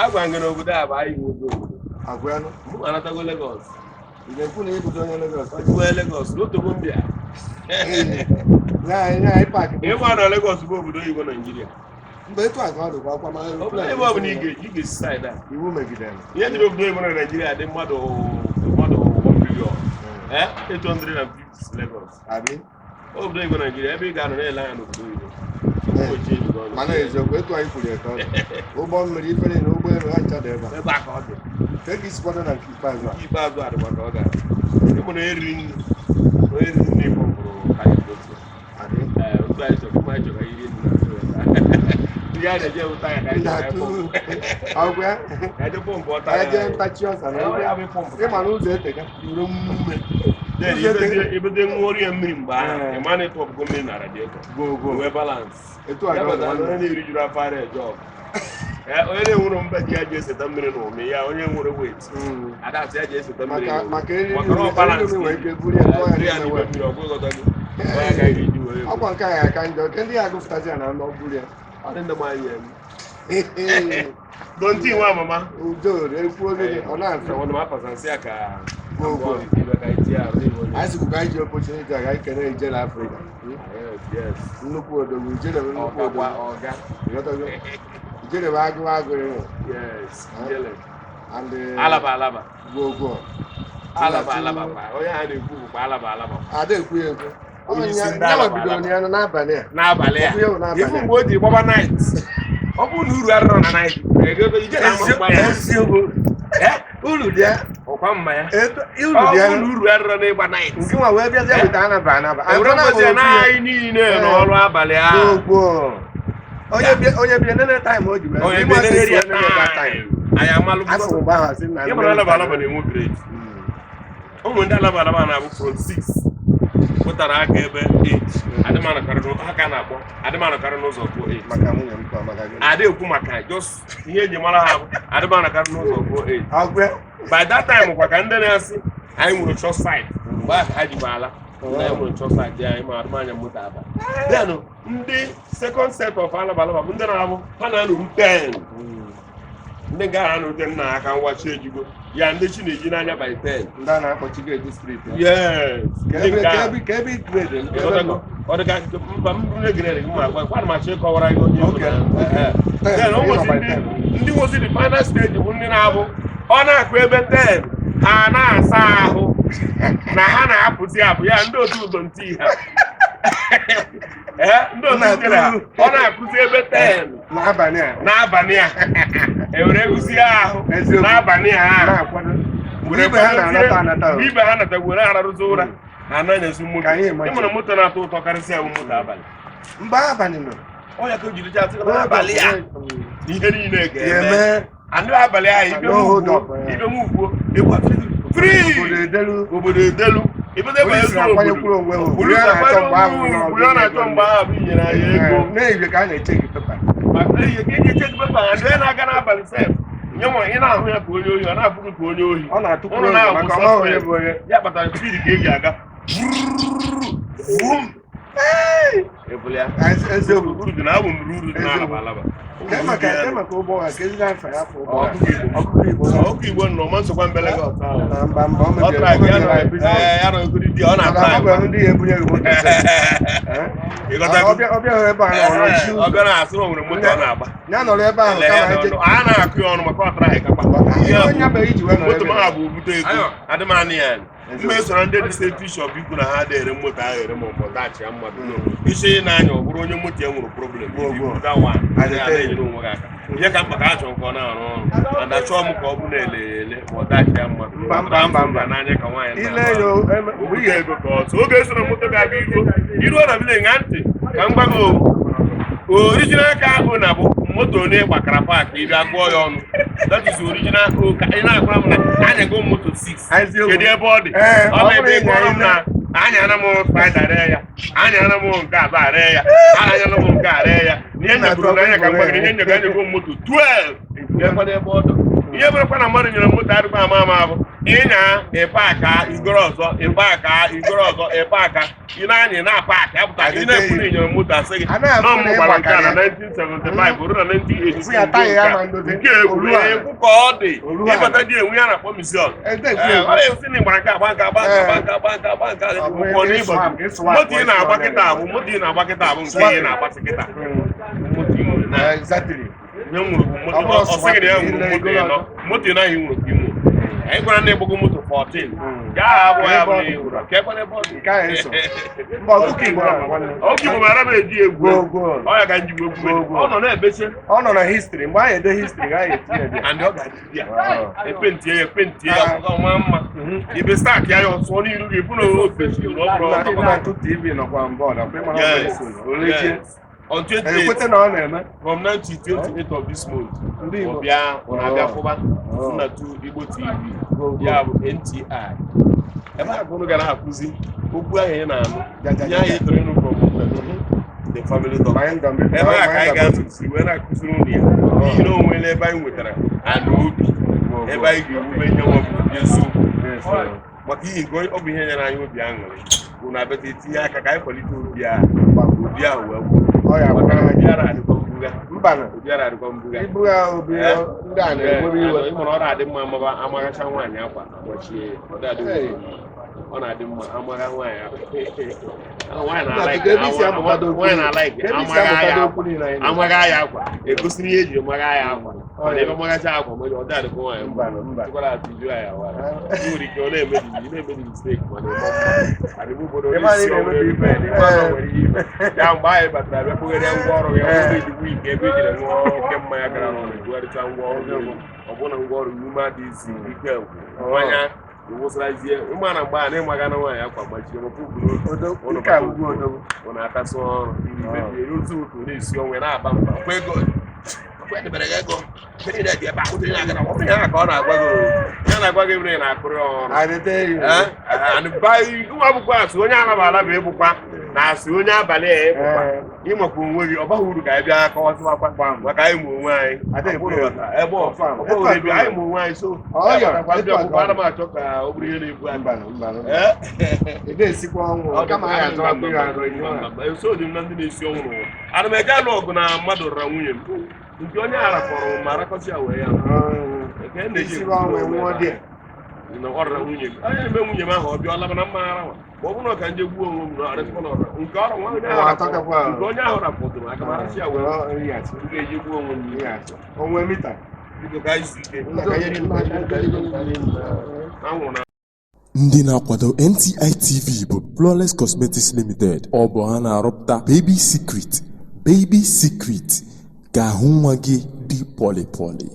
agwa ngere obodo a bụ anyị nwe obodo Agwano. mụ anatago Lagos Ilekwu na ibudo onye Lagos. ọjụwe Lagos n'otogo mbịa Ya paaki. ịgba na Lagos bụ obodo oyibo Naijiria Mgbe etu a ka ọ dịkwa akwa mara ebe ọ bụla ị ga-esi saịdị a iwu megidere. ihe jiri obodo oyibo na Naijiria dị mmadụ 1 billion 850 Lagos Abi. obodo oyibo Naijiria ebe ị ga-anọ na-ele anya n'obodo oyibo Mana eziokwu etu anyị kwuru ya ka ọ dị. Ụgbọ mmiri ifere na ụgbọelu ha ncha dị ebe a. ebe a ka ọ dị Ka e gị kwado na nke ikpeazụ a. nke ikpeazụ adịkwa ka ọ gara ịmụ na eri nri kpọpụrụ kaịotu Abi. otu anyị chọrọ ụmụ anyị chọrọ iri nri ndị a na-eje ụta ya ka anyị chọrọ Ndatu. ịpọmpụ Ọgwụ ya. eje pọmpụ ọta Anyị ya jee ntachi ọsa na ya bụ pọmpụ ịma na ụzọ eteka. iro mmume ibede nwụọrị ya mmiri mgbe ahụ ịma na ịtụ ọpụgo mmiri na radietọ Gogo. wee balans Etu a ya ka ọ batara na onye dị. na-erijuru afọ ara eje ọgụ onye na-enwere mba ji ya ji eseta mmiri na ụmị ya onye nwere wet adasị ya ji eseta mmiri Maka eriri makara ọ balans nwere ike buru ya tụọ ya ya n'ime n'ime wee. mmiri ọgwụ ịghọtago onye agaghị eji wee Ọkwa nke anyị aka njọ nke ndị ya agụpụtazi ya na ndị ọbụrụ ya. ọ dị ndị m anya donti nwa amama Udo ekwuo gị ọ na-afịa. ọnụ m apasansị ya ka Gogo. ibe ka iti arụ ịhụ onye Anyị sikwu ka anyị ji opportunity a ga anyị kene Ijele Afrịka. yes Nnukwu odogwu Ijele bụ nnukwu ọgakwa odogwu. ọga Ịghọtago? Ijele bụ agụụ agụrụ yes njele and alaba Gogo. alaba kwa onye a na-ekwu bụkwa alaba Ada ekwu ya ekwu. Onye isi ndị Ya Alaba bidoro ya n'abalị a. n'abalị a Ọ bụ ya bụ n'abalị ifu a. mgbe o ji gbaba night ọ bụrụ na uru arụrụ na night ije na mgba ya Uru dị ya. ọkwa mma ya Uru ọ dị ya. bụrụ na uru arụrụ n'ịgba night Nke nwa wee bịazie weta anaba. ewere mgbozi ya n'anyị niile n'ọrụ abalị ahụ Gogo. Onye bịa nene taịm o ji wee. onye Ịma ka bịa esi ya enene that time. anyị amalụ Afọ mgbe ahụ asị na ịmara alaba na-enwe grade ụmụ ndị alaba na-abụ front 6 pụtara aka ebe 8 aka na-akpọ adịmanụkarị n'ụzọ kwuo 8 maka nwunye m ka maka gị. ada ekwu maka just ihe eji mara ha bụ adịmanụkarị n'ụzọ kwuo 8 Ọgwụ. by that time kwa ka ndị na-asị anyị nwere chọs site mgbe ahụ ha jikwa ala na anyị nwere chọs site dị anyị ma arụmanya moto aba then ndị second set of alaba bụ ndị na-abụ ha na-anọru 10 ndị nga ha na-ute nna aka ngwachi ejigo ya ndị chi na-eji n'anya by 10 Ndị a na-akpọchi gị district. yes Ka ebe grade ọ dịka mba mbunye grade gị ma agwa machi ịkọwara gị onye ndị nwozi the final stage bụ ndị na-abụ ọ na-akụ ebe 10 ha na-asa ahụ na ha na-apụzi apụ ya ndị otu ụzọ nti ha ndị otu nkere ha ọ na-akụzi ebe 10 n'abalị a ewere egusi ahụ n'abalị a Mgbe ibe ha na-anata ibe ha nata were ararụzi ụra ha anaghị moto ịmụrụ moto na-atọ ụtọ karịsịa bụ moto abalị mgbe abalị nọ ọ ya ka o jiri ji atụ n'abalị a ihe niile ga-eme anụ abalị ahụ ibe m ugbo obodo edelu ibede onwe obodo ọ na-achọ mgbe ahụ bụ inyere anyị ego na-eji ka a na-eche gị pepa maka ihe ka eji eche pepa ha ndị na-aga n'abalị sef nye nwa ị na-ahụ ya ka onye ohi ọ na-abụghị ka onye ohi ọ na-atụkwuru maka ọma onye bụ onye ya kpatara spid ka eji aga eziokwu uru dị na abụ m uru dị n'alaba alaba maka ụgbọ ha ka ezigbo afa ya afọ ụgbọ ọkụ igbo nọ ma nsokwa mbele gị ọta na mba mba ọ tara gị ya na okiri di ọ na-ata ndị ya ebunye gị moto ọbịa ebe ahụ ọ bịara asị na o nwere moto ọ na-agba ya nọrọ ebe ahụ a na-akụ ya ọnụ maka ọ tara ịkakpa moto m ha bụ obute ego adịmanị ya mma esoro ndị dị state bishọp ikwu na ha na-ere moto ahụ ere ma ọ dachi ya mmadụ isi n'anya ọ bụrụ onye moto ya nwere problem na-enyere onwe gị aka ihe ka mkpa ka a chọrọ nke ọ na-arụ ọrụ ada chọọ m ka ọ bụ na-ele ma ọ dachi ya mmadụ n'anya ka nwaanyị ego ka ọtụ oge esoro moto ga-aga iruo na bile ṅa ntị ka m gwa gị original ka ahụ na bụ moto onye gbakara paakị ị bịa gụọ ya ọnụ that is original ka ị na-agwara m na anya go moto 6 kedu ebe ọ dị ọ na-ebe ịgwara m na anya na m spider ree ya anya na m nke aba ree ya anya na m nke a ree ya ihe nyeburu n'anya ka mgbagịrị ihe nyega anya go moto 12 ebe ọ dị ihe bụrụkwa na mmadụ nyere moto adịkwa ama ama bụ ịnya ịpaaka igoro ọzọ ịpaaka igoro ọzọ ịpaaka ị na-anya na paakị apụta ị na-ekwu na ịnyere moto asị gị A na-afụ na na mụ ị gbara nke a na gbakara 1975 ruo na Esi ya taya ya ma 1986 ndozi. nke egwuru Oluala. ekwu ka ọ dị Oluala. ịbata dị enwe ya na-akpọ misiọn ọ na-esi na ịgbara nke agba nke agba nke agba nke agba nke agba nke agba ụkwụ n'ịbọ moto ị na-agba kịta bụ moto ị na-agba kịta bụ nke ị na-agbasị kịta moto ị nwere na Exactly. ihe nwere bụ moto ọ sịghị na ya nwere moto ịnọ moto ị naghị nwere ka imo anyị gwara na ịgbago moto 14 nke ahụ abụọ ya bụ na ị nwere ka ekwana ebe ọ dị Nke ahụ eso. Mba ọkụkọ Igbo ahụ nwanne. oge Igbo mara m eji egwu Goal. ọ ya ka njigbo egwu ọ nọ na-ebeche Ọ nọ na history mgbe anyị ede history anyị etinye ya. and ọ ga-adị ya epentie ya epentie ya ọma mma ibe stack ya ọsọ n'iru gị bụ na o fesiri na ọ bụrụ Na Ntụ TV nọkwa mbọọdụ akwụ ịmara ọbụla Yes, eso. Olezie. yes. On Ekwete 28 na ọ na-eme. from 9 to 28 of this month Ndị Igbo. ọ na-abịa fụba Nnatu Igbo TV ya bụ NTI ebe a gụrụ gara akụzi okwu ahụ ị na-anụ nye anyị tụrụ ịnụ from the family doctor ebe a ka anyị ga-anụsi wee na-akụziri ụlọ ya n'ihi na o nwere ebe anyị nwetara ana obi ebe anyị ga-ewube nye nwa eziokwu maka ihe nke ọ bụ ihe nyere anyị obi aṅụrị bụ na abịata etinye aka ka anyị kwalite obi ahụ wee gwụ Ọ ya bụ maka na na obi ara adịkọ mbuga Mbana. obi ara adịkọ mbuga Ibu ya obi ndị a na-egwere iwe. ịmụrụ ọ na-adị mma amaghacha nwaanyị akwa gbachie ọ na-adị mma amagha nwaanyị akwa nwaanyị na-alaiki amagha ya akwa egosiri ihe eji magha ya akwa mana ebe maghacha akwa mere ọ dị adịkọ nwaanyị tụkwara atụ ju ya wara nwere ike ọ na-emebi mistake mana adịbụ obodo ya mgbe anyị batara bịa kpoghere ngwa ọrụ ya ọbụrụ ike ebe ejire ṅụọ oke mmanya gara n'ọrụ bugharịcha ngwa ọrụ ọbụna ngwa ọrụ ume adịghịzi ike mmanya wụsarazie ịma na mgbe a na-ịmaga na nwaanyị akwa gbachie maka ọ na-atasị ọrụ mebiri otu otu na-esi onwe na-aba mba kwa ego edebere gị ego ya ka ọ na-agwa gị ya na-agwa gị ebe na-akụrụ ọrụ nwa bụkwa asị onye alaba bụ ịbụkwa na asị onye abalị a ịbụkwa ịmakwa onwe gị ọ baghị uru ka anyị bịa kọwasịwakwa maka anyị ma onwe anyị ebe ọbụrụ anyị ma onwe anyị so ana m achọ ka ọ bụrụ ihe na-ebu eso dị m na ndị na-esi ọnwụ n'ụwa ana m eje alụ ọgụ na mmadụ rara nwunye m nke onye ara kpọrọ ma arakọsị ya wee ya ọ rara nwunye m onye eme nwunye m ahụ ọ bịala mana mma ara nwa ma ọ bụrụ na ka nje gbuo onwe m na arịkwa n'ọra nke ọrụ nwa nke onye ahụ rapụtụrụ aka m arasị ya wee ga-eji gbuo onwe m onwe mita biko ka anyị si ike anwụrụ na ndị na-akwado NTI TV bụ Flawless Cosmetics Limited. Ọ bụ ha na-arụpụta Baby Secret ka ahụ nwa gị dị pọlị pọlị.